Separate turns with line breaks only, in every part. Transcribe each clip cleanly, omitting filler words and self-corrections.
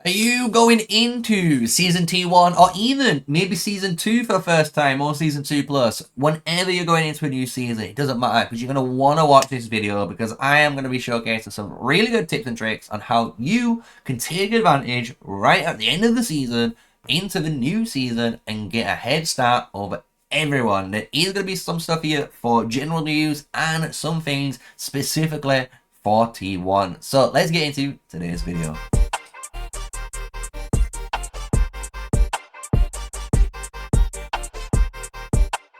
Are you going into Season T1 or even maybe Season 2 for the first time or Season 2 Plus? Whenever you're going into a new season, it doesn't matter because you're going to want to watch this video because I am going to be showcasing some really good tips and tricks on how you can take advantage right at the end of the season into the new season and get a head start over everyone. There is going to be some stuff here for general news and some things specifically for T1. So let's get into today's video.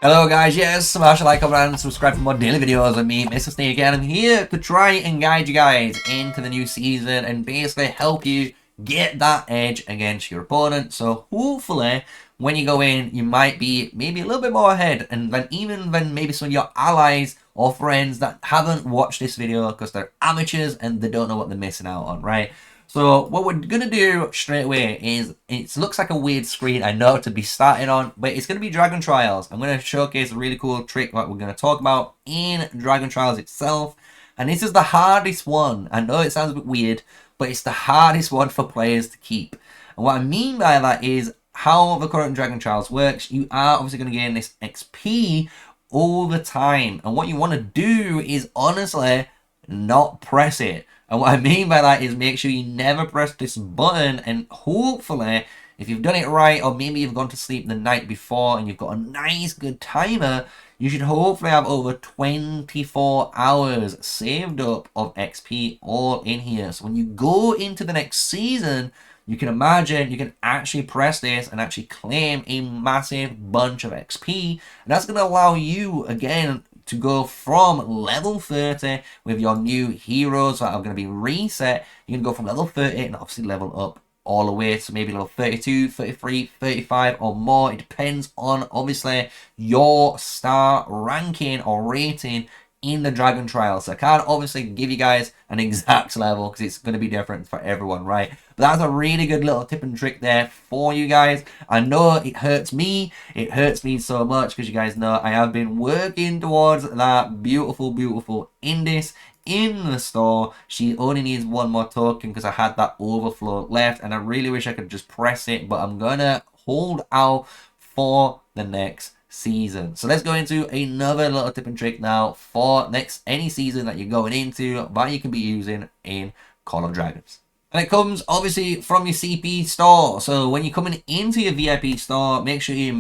Hello guys, yes, smash a like, comment, and subscribe for more daily videos with me, MrSneakyy, and I'm here to try and guide you guys into the new season and basically help you get that edge against your opponent. So hopefully, when you go in, you might be maybe a little bit more ahead, and then even when maybe some of your allies or friends that haven't watched this video because they're amateurs and they don't know what they're missing out on, right? So what we're going to do straight away is, it looks like a weird screen, I know, to be starting on, but it's going to be Dragontrials. I'm going to showcase a really cool trick that we're going to talk about in Dragontrials itself. And this is the hardest one. I know it sounds a bit weird, but it's the hardest one for players to keep. And what I mean by that is how the current Dragontrials works. You are obviously going to gain this XP all the time. And what you want to do is honestly not press it. And what I mean by that is make sure you never press this button, and hopefully, if you've done it right, or maybe you've gone to sleep the night before and you've got a nice good timer, you should hopefully have over 24 hours saved up of XP all in here. So when you go into the next season, you can imagine you can actually press this and actually claim a massive bunch of XP. And that's going to allow you, again, to go from level 30 with your new heroes that are going to be reset. You can go from level 30 and obviously level up all the way to maybe level 32, 33, 35 or more. It depends on obviously your star ranking or rating in the Dragontrial. So I can't obviously give you guys an exact level because it's going to be different for everyone, right? But that's a really good little tip and trick there for you guys. I know it hurts me. It hurts me so much because you guys know I have been working towards that beautiful, beautiful Indis in the store. She only needs one more token because I had that overflow left and I really wish I could just press it, but I'm gonna hold out for the next season. So let's go into another little tip and trick now for any season that you're going into that you can be using in Call of Dragons. And it comes obviously from your CP store. So when you're coming into your VIP store, make sure you're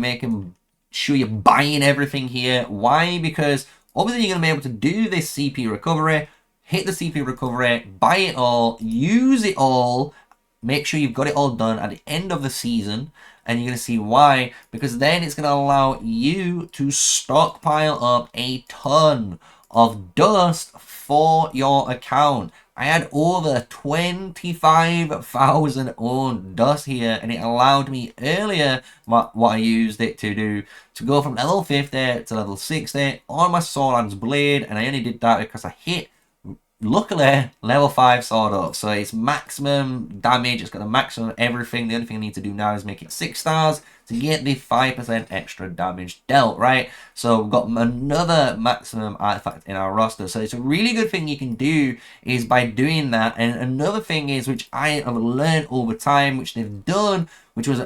buying everything here. Why? Because obviously you're going to be able to do this CP recovery, hit the CP recovery, buy it all, use it all, make sure you've got it all done at the end of the season. And you're going to see why, because then it's going to allow you to stockpile up a ton of dust for your account. I had over 25,000 owned dust here, and it allowed me earlier what I used it to do to go from level 50 to level 60 on my Solan's blade, and I only did that because I hit, luckily, level 5 sword up. So it's maximum damage, it's got the maximum everything. The only thing I need to do now is make it 6 stars to get the 5% extra damage dealt, right? So we've got another maximum artifact in our roster. So it's a really good thing you can do is by doing that. And another thing is, which I have learned over time, which they've done, which was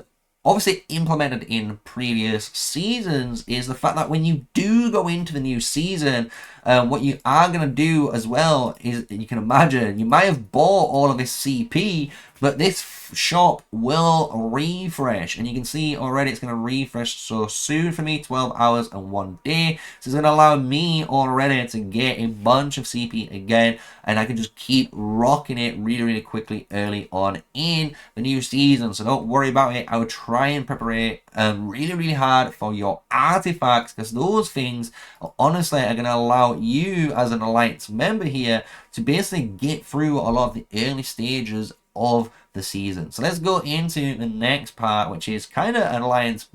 obviously implemented in previous seasons, is the fact that when you do go into the new season, what you are going to do as well is, you can imagine, you might have bought all of this CP, but this shop will refresh, and you can see already it's going to refresh so soon for me, 12 hours and 1 day. So it's going to allow me already to get a bunch of CP again, and I can just keep rocking it really, really quickly early on in the new season. So don't worry about it. I would try and prepare really, really hard for your artifacts, because those things honestly are going to allow you as an Alliance member here to basically get through a lot of the early stages of the season. So let's go into the next part, which is kind of an Alliance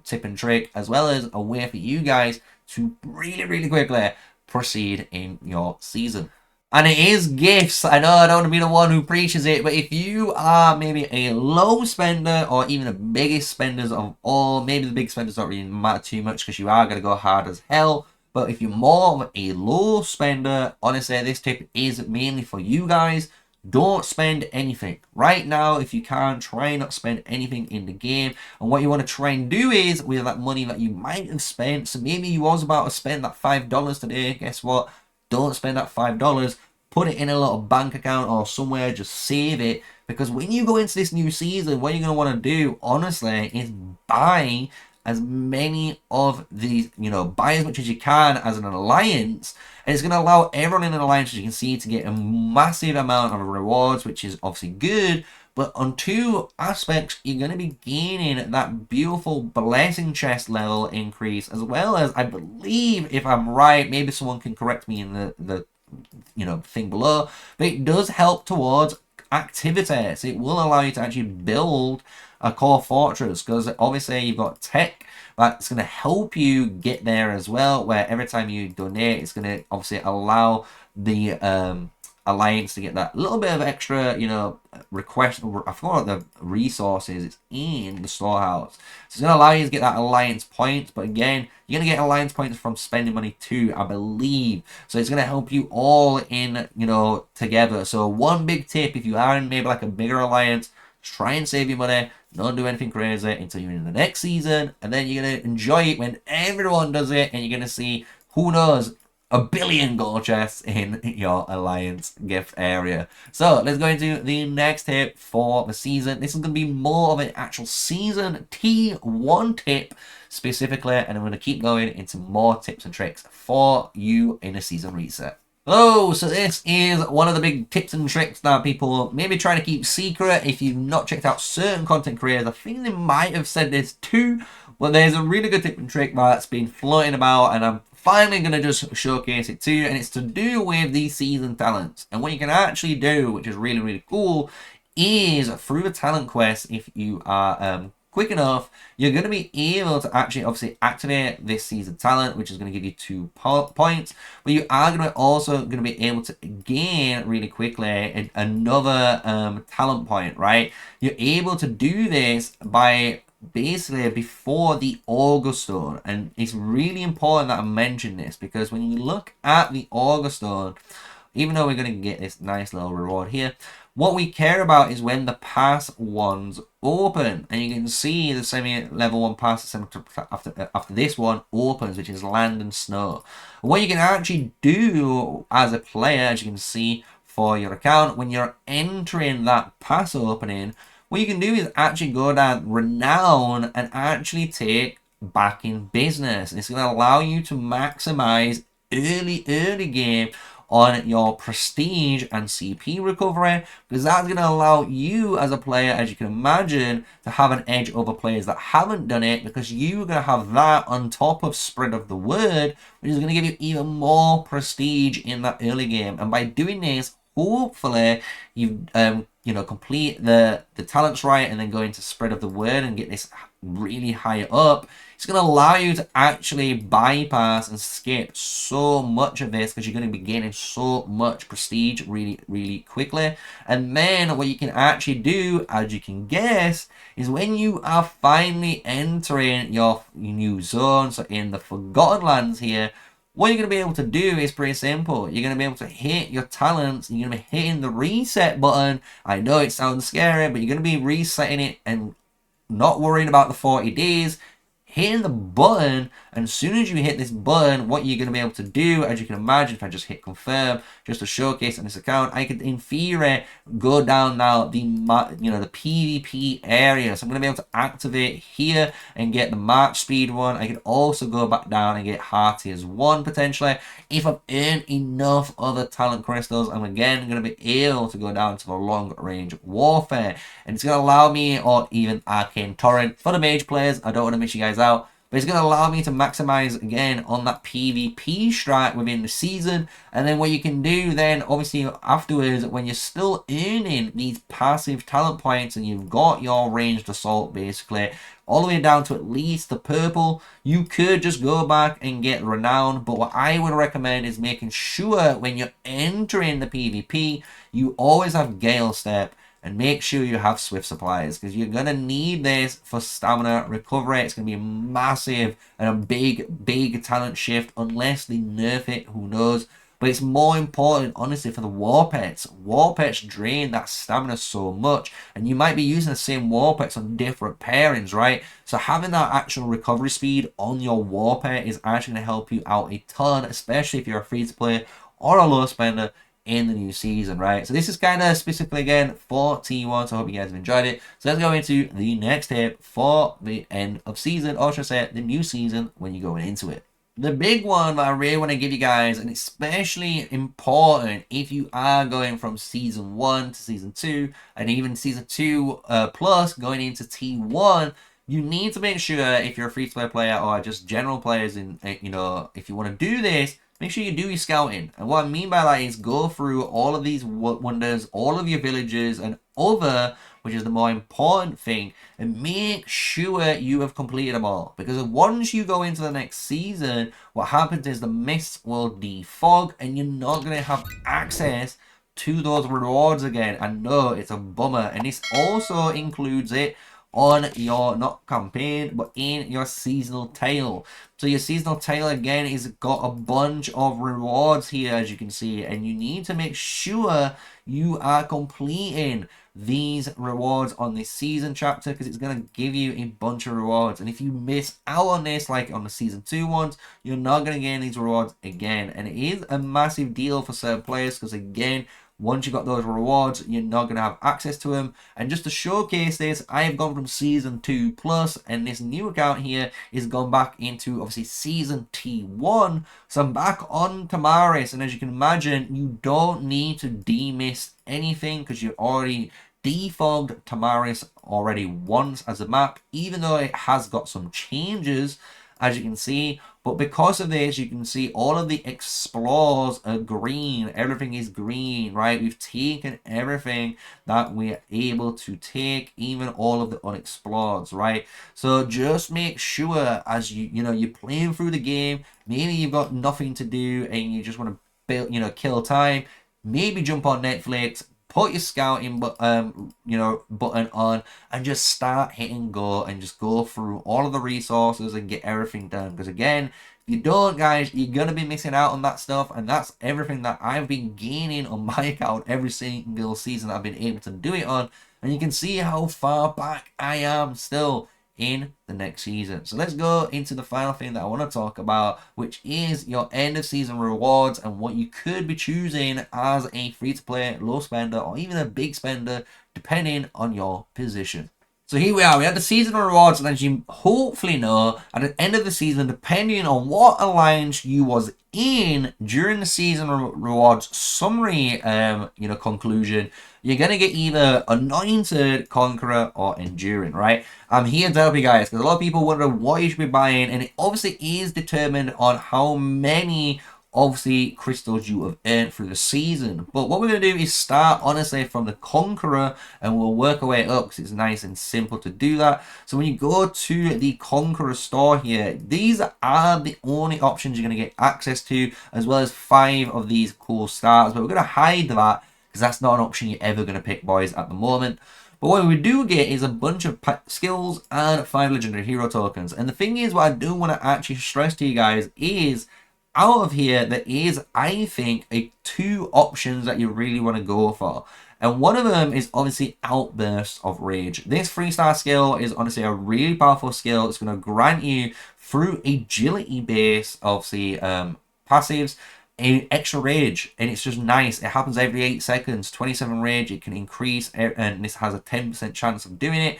tip and trick, as well as a way for you guys to really, really quickly proceed in your season. And it is gifts. I know I don't want to be the one who preaches it, but if you are maybe a low spender or even the biggest spenders of all, maybe the big spenders don't really matter too much because you are going to go hard as hell. But if you're more of a low spender, honestly, this tip is mainly for you guys. don't spend anything. Right now, if you can, try not spend anything in the game. And what you want to try and do is, with that money that you might have spent, so maybe you was about to spend that $5 today, guess what? Don't spend that $5. Put it in a little bank account or somewhere, just save it. Because when you go into this new season, what you're going to want to do, honestly, is buy as many of these, buy as much as you can as an alliance. And it's going to allow everyone in an alliance, as you can see, to get a massive amount of rewards, which is obviously good. But on two aspects, you're going to be gaining that beautiful blessing chest level increase, as well as, I believe, if I'm right, maybe someone can correct me in the thing below, but it does help towards activity. So it will allow you to actually build a core fortress, because obviously you've got tech that's going to help you get there as well, where every time you donate, it's going to obviously allow the alliance to get that little bit of extra, request. I forgot the resources. It's in the storehouse, so it's going to allow you to get that alliance points. But again, you're going to get alliance points from spending money too, I believe. So it's going to help you all in, together. So one big tip, if you are in maybe like a bigger alliance, try and save your money. Don't do anything crazy until you're in the next season, and then you're going to enjoy it when everyone does it, and you're going to see, who knows, a billion gold chests in your alliance gift area. So let's go into the next tip for the season. This is going to be more of an actual season T1 tip specifically, and I'm going to keep going into more tips and tricks for you in a season reset. Oh, so this is one of the big tips and tricks that people maybe trying to keep secret. If you've not checked out certain content creators, I think they might have said this too. Well, there's a really good tip and trick that's been floating about, and I'm finally going to just showcase it to you, and it's to do with these season talents. And what you can actually do, which is really, really cool, is through the talent quest, if you are quick enough, you're going to be able to actually obviously activate this season talent, which is going to give you 2 points, but you are going to also going to be able to gain really quickly another talent point, right? You're able to do this by basically before the Augur Stone, and it's really important that I mention this, because when you look at the Augur Stone, even though we're going to get this nice little reward here, what we care about is when the pass ones open, and you can see the semi-level 1 pass after this one opens, which is land and snow. What you can actually do as a player, as you can see for your account, when you're entering that pass opening, what you can do is actually go down renown and actually take back in business. And it's going to allow you to maximize early game on your prestige and CP recovery, because that's going to allow you as a player, as you can imagine, to have an edge over players that haven't done it, because you're going to have that on top of spread of the word, which is going to give you even more prestige in that early game. And by doing this, hopefully you complete the talents right, and then go into spread of the word and get this really high up. It's going to allow you to actually bypass and skip so much of this, because you're going to be gaining so much prestige really quickly. And then what you can actually do, as you can guess, is when you are finally entering your new zone, so in the Forgotten Lands here, what you're going to be able to do is pretty simple. You're going to be able to hit your talents, and you're going to be hitting the reset button. I know it sounds scary, but you're going to be resetting it and not worrying about the 40 days. Hitting the button, and as soon as you hit this button, what you're going to be able to do, as you can imagine, if I just hit confirm, just to showcase on this account, I could in theory go down now the PvP area. So I'm going to be able to activate here and get the March speed one. I could also go back down and get Heartier's 1 potentially. If I've earned enough other talent crystals, I'm again going to be able to go down to the long range warfare, and it's going to allow me, or even Arcane Torrent for the mage players. I don't want to miss you guys out, but it's going to allow me to maximize again on that PvP strat within the season. And then what you can do then, obviously afterwards, when you're still earning these passive talent points and you've got your ranged assault basically all the way down to at least the purple, you could just go back and get renown. But what I would recommend is making sure when you're entering the PvP, you always have Gale Step, and make sure you have Swift Supplies, because you're going to need this for stamina recovery. It's going to be massive and a big talent shift, unless they nerf it, who knows. but it's more important, honestly, for the war pets. War pets drain that stamina so much, and you might be using the same war pets on different pairings, right? So having that actual recovery speed on your war pet is actually going to help you out a ton, especially if you're a free-to-play or a low spender in the new season, right? So this is kind of specifically again for T1, so I hope you guys have enjoyed it. So let's go into the next tip for the end of season, or should I say the new season when you're going into it. The big one that I really want to give you guys, and especially important if you are going from season 1 to season 2, and even season 2 plus going into T1, you need to make sure, if you're a free-to-play player or just general players, in you know, if you want to do this, make sure you do your scouting. And what I mean by that is go through all of these wonders, all of your villages, and other, which is the more important thing, and make sure you have completed them all. Because once you go into the next season, what happens is the mist will defog, and you're not going to have access to those rewards again. I know it's a bummer, and this also includes it on your, not campaign, but in your seasonal tail. So your seasonal tail again is got a bunch of rewards here, as you can see, and you need to make sure you are completing these rewards on this season chapter, because it's going to give you a bunch of rewards. And if you miss out on this, like on the season 2 ones, you're not going to gain these rewards again. And it is a massive deal for certain players, because again, once you got those rewards, you're not going to have access to them. And just to showcase this, I have gone from season 2 plus, and this new account here is gone back into obviously season T1. So I'm back on Tamaris, and as you can imagine, you don't need to demist anything, because you already defogged Tamaris already once as a map, even though it has got some changes, as you can see. But because of this, you can see all of the explores are green. Everything is green, right? We've taken everything that we're able to take, even all of the unexplored, right? So just make sure, as you're playing through the game, maybe you've got nothing to do and you just want to build, kill time, maybe jump on Netflix, put your scouting button on, and just start hitting go, and just go through all of the resources and get everything done. Because again, if you don't, guys, you're gonna be missing out on that stuff, and that's everything that I've been gaining on my account every single season that I've been able to do it on. And you can see how far back I am still in the next season. So let's go into the final thing that I want to talk about, which is your end of season rewards and what you could be choosing as a free-to-play low spender or even a big spender, depending on your position. So here we are, we had the seasonal rewards, and as you hopefully know, at the end of the season, depending on what alliance you was in during the season rewards summary conclusion, you're going to get either Anointed, Conqueror, or Enduring, right? I'm here to help you guys, because a lot of people wonder what you should be buying, and it obviously is determined on how many obviously crystals you have earned through the season. But what we're going to do is start honestly from the Conqueror, and we'll work our way up, because it's nice and simple to do that. So when you go to the Conqueror store here, these are the only options you're going to get access to, as well as 5 of these cool stars. But we're going to hide that, because that's not an option you're ever going to pick, boys, at the moment. But what we do get is a bunch of skills and 5 legendary hero tokens. And the thing is, what I do want to actually stress to you guys is, out of here, there is, I think, 2 options that you really want to go for. And one of them is obviously Outburst of Rage. This 3-star skill is honestly a really powerful skill. It's going to grant you, through agility base, obviously, passives, an extra rage. And it's just nice. It happens every 8 seconds. 27 rage. It can increase, and this has a 10% chance of doing it.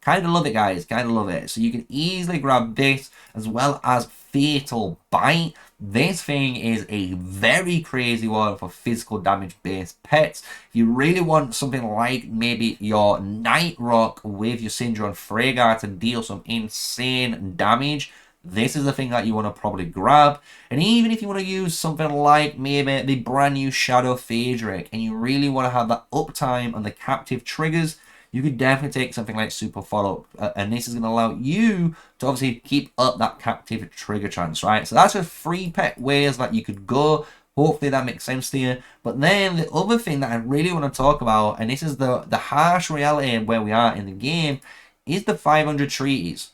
Kind of love it, guys. Kind of love it. So you can easily grab this, as well as Fatal Bite. This thing is a very crazy one for physical damage based pets. If you really want something like maybe your Night Rock with your Syndra and Freygar to deal some insane damage, this is the thing that you want to probably grab. And even if you want to use something like maybe the brand new Shadow Phaedric, and you really want to have that uptime on the captive triggers, you could definitely take something like Super Follow-Up, and this is going to allow you to obviously keep up that captive trigger chance, right? So that's just 3 pet ways that you could go. Hopefully that makes sense to you. But then the other thing that I really want to talk about, and this is the harsh reality of where we are in the game, is the 500 treaties.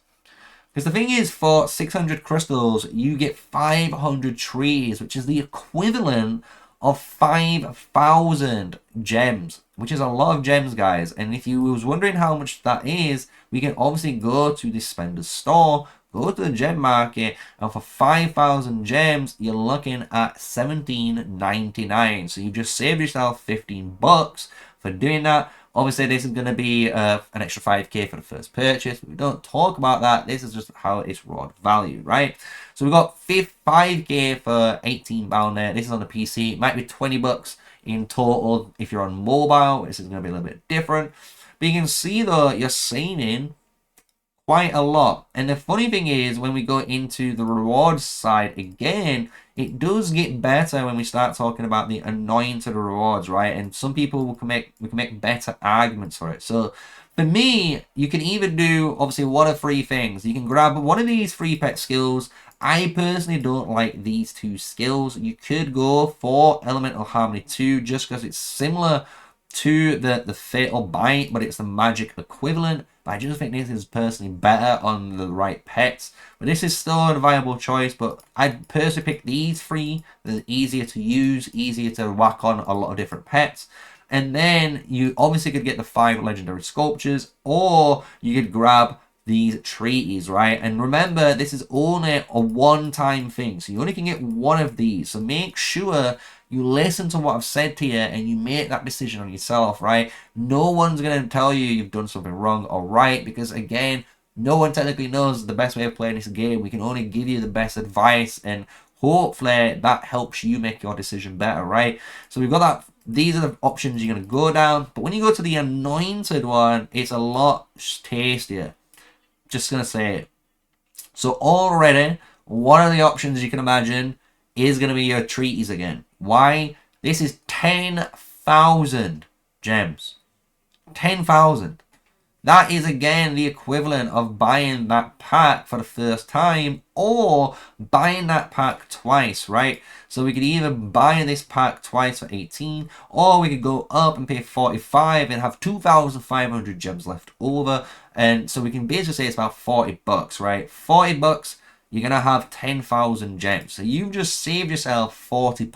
Because the thing is, for 600 crystals, you get 500 trees, which is the equivalent of 5,000 gems, which is a lot of gems, guys. And if you was wondering how much that is, we can obviously go to the Spender's store, go to the gem market, and for 5,000 gems, you're looking at $17.99. So you just saved yourself 15 bucks for doing that. Obviously, this is going to be an extra 5k for the first purchase. We don't talk about that. This is just how it's reward value, right? So we've got 5k for £18 there. This is on the PC. It might be 20 bucks in total if you're on mobile. This is going to be a little bit different. But you can see, though, you're saving quite a lot. And the funny thing is, when we go into the rewards side again, it does get better when we start talking about the anointed rewards, right? And some people we can make better arguments for it. So for me, you can even do obviously one of three things. You can grab one of these free pet skills. I personally don't like these two skills. You could go for Elemental Harmony 2 just because it's similar to the Fatal Bite, but it's the magic equivalent. But I just think this is personally better on the right pets. But this is still a viable choice, but I'd personally pick these three. They're easier to use, easier to whack on a lot of different pets. And then you obviously could get the 5 legendary sculptures, or you could grab these treaties, right? And remember, this is only a one-time thing, so you only can get one of these. So make sure you listen to what I've said to you and you make that decision on yourself, right? No one's going to tell you you've done something wrong or right, because again, no one technically knows the best way of playing this game. We can only give you the best advice, and hopefully that helps you make your decision better, right? So we've got that. These are the options you're going to go down. But when you go to the anointed one, it's a lot tastier. Just going to say it. So already, one of the options you can imagine is going to be your treaties again. Why? This is 10,000 gems. 10,000. That is again the equivalent of buying that pack for the first time, or buying that pack twice, right? So we could either buy this pack twice for 18, or we could go up and pay 45 and have 2,500 gems left over. And so we can basically say it's about 40 bucks, right? 40 bucks, you're going to have 10,000 gems. So you've just saved yourself £40,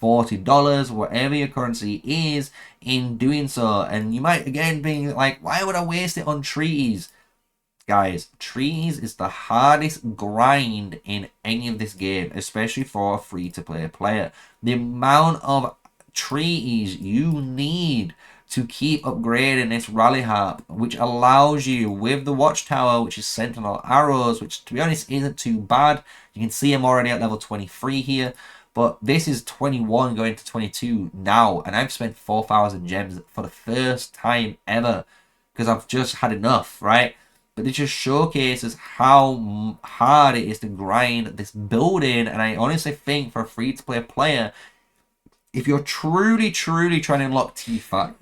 $40, whatever your currency is, in doing so. And you might again be like, why would I waste it on trees? Guys, trees is the hardest grind in any of this game, especially for a free-to-play player. The amount of trees you need to keep upgrading this rally harp, which allows you with the watchtower, which is sentinel arrows, which to be honest isn't too bad. You can see I'm already at level 23 here. But this is 21 going to 22 now, and I've spent 4,000 gems for the first time ever because I've just had enough, right? But this just showcases how hard it is to grind this building, and I honestly think for a free-to-play player, if you're truly trying to unlock T5,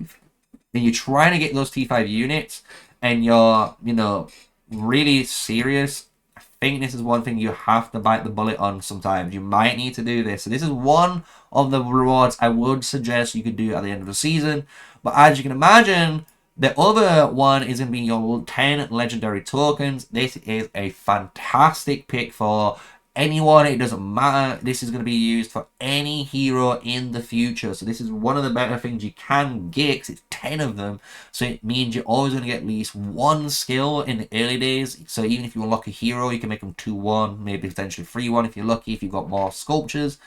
and you're trying to get those T5 units, and you're, you know, really serious, I think this is one thing you have to bite the bullet on sometimes. You might need to do this. So this is one of the rewards I would suggest you could do at the end of the season. But as you can imagine, the other one is going to be your 10 legendary tokens. This is a fantastic pick for anyone. It doesn't matter. This is going to be used for any hero in the future. So this is one of the better things you can get, because it's 10 of them. So it means you're always going to get at least one skill in the early days. So even if you unlock a hero, you can make them 2-1, maybe potentially 3-1 if you're lucky, if you've got more sculptures.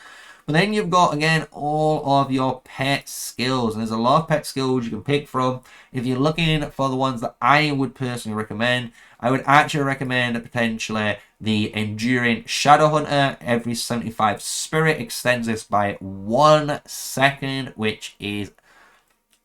But then you've got, again, all of your pet skills. And there's a lot of pet skills you can pick from. If you're looking for the ones that I would personally recommend, I would actually recommend potentially the Enduring Shadow Hunter. Every 75 spirit extends this by 1 second, which is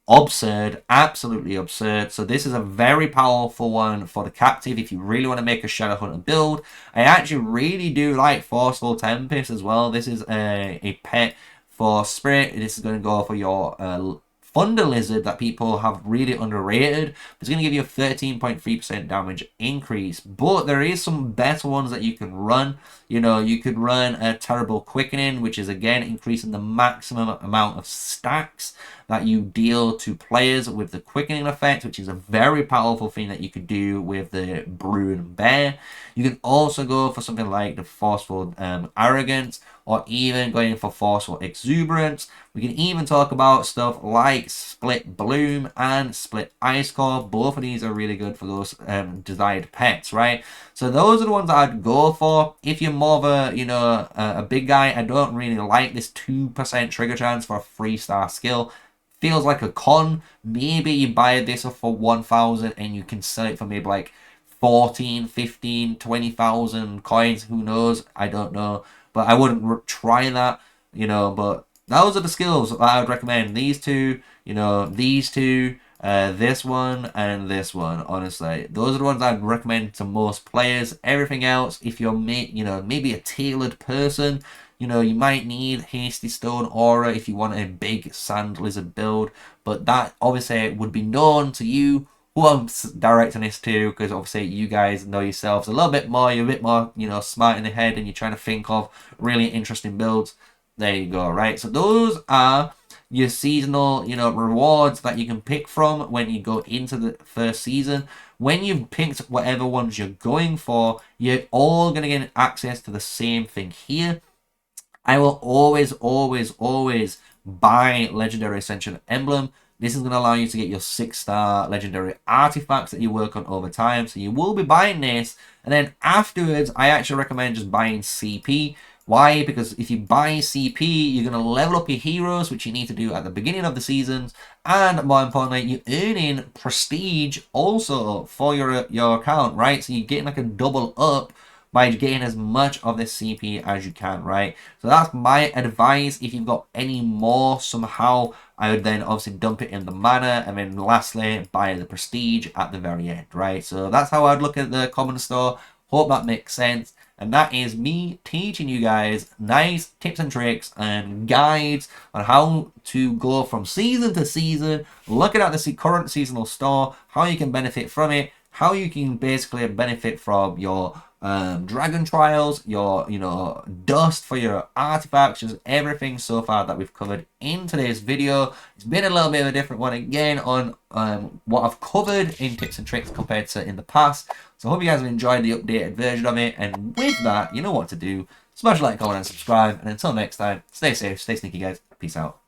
absurd, absolutely absurd. So this is a very powerful one for the captive if you really want to make a Shadow Hunter build. I actually really do like Forceful Tempest as well. This is a pet for spirit. This is going to go for your Thunder Lizard that people have really underrated. It's going to give you a 13.3% damage increase. But there is some better ones that you can run. You know, you could run a Terrible Quickening, which is again increasing the maximum amount of stacks that you deal to players with the quickening effect, which is a very powerful thing that you could do with the Brune Bear. You can also go for something like the Forceful Arrogance, or even going for Forceful Exuberance. We can even talk about stuff like Split Bloom and Split Ice Core. Both of these are really good for those desired pets, right? So those are the ones that I'd go for. If you're more of a, you know, a big guy, I don't really like this 2% trigger chance for a 3-star skill. Feels like a con. Maybe you buy this for 1,000 and you can sell it for maybe like 14, 15, 20,000 coins. Who knows? I don't know. But I wouldn't try that, you know. But those are the skills that I would recommend. These two, you know, these two, this one, and this one. Honestly, those are the ones I'd recommend to most players. Everything else, if you're, you know, maybe a tailored person, you know, you might need Hasty Stone Aura if you want a big Sand Lizard build. But that obviously would be known to you, who I'm directing this to, because obviously you guys know yourselves a little bit more. You're a bit more, you know, smart in the head, and you're trying to think of really interesting builds. There you go, right? So those are your seasonal, you know, rewards that you can pick from when you go into the first season. When you've picked whatever ones you're going for, you're all going to get access to the same thing here. I will always, always, always buy Legendary Ascension Emblem. This is going to allow you to get your 6-star legendary artifacts that you work on over time. So you will be buying this. And then afterwards, I actually recommend just buying CP. Why? Because if you buy CP, you're going to level up your heroes, which you need to do at the beginning of the seasons. And more importantly, you're earning prestige also for your account, right? So you're getting like a double up by getting as much of this CP as you can, right? So that's my advice. If you've got any more somehow, I would then obviously dump it in the mana, and then lastly buy the prestige at the very end, right? So that's how I'd look at the common store. Hope that makes sense. And that is me teaching you guys nice tips and tricks and guides on how to go from season to season, looking at the current seasonal store, how you can benefit from it, how you can basically benefit from your dragon trials, your, you know, dust for your artifacts, just everything so far that we've covered in today's video. It's been a little bit of a different one again on what I've covered in tips and tricks compared to in the past. So I hope you guys have enjoyed the updated version of it, and with that, you know what to do. Smash a like, comment, and subscribe, and until next time, stay safe, stay sneaky, guys. Peace out.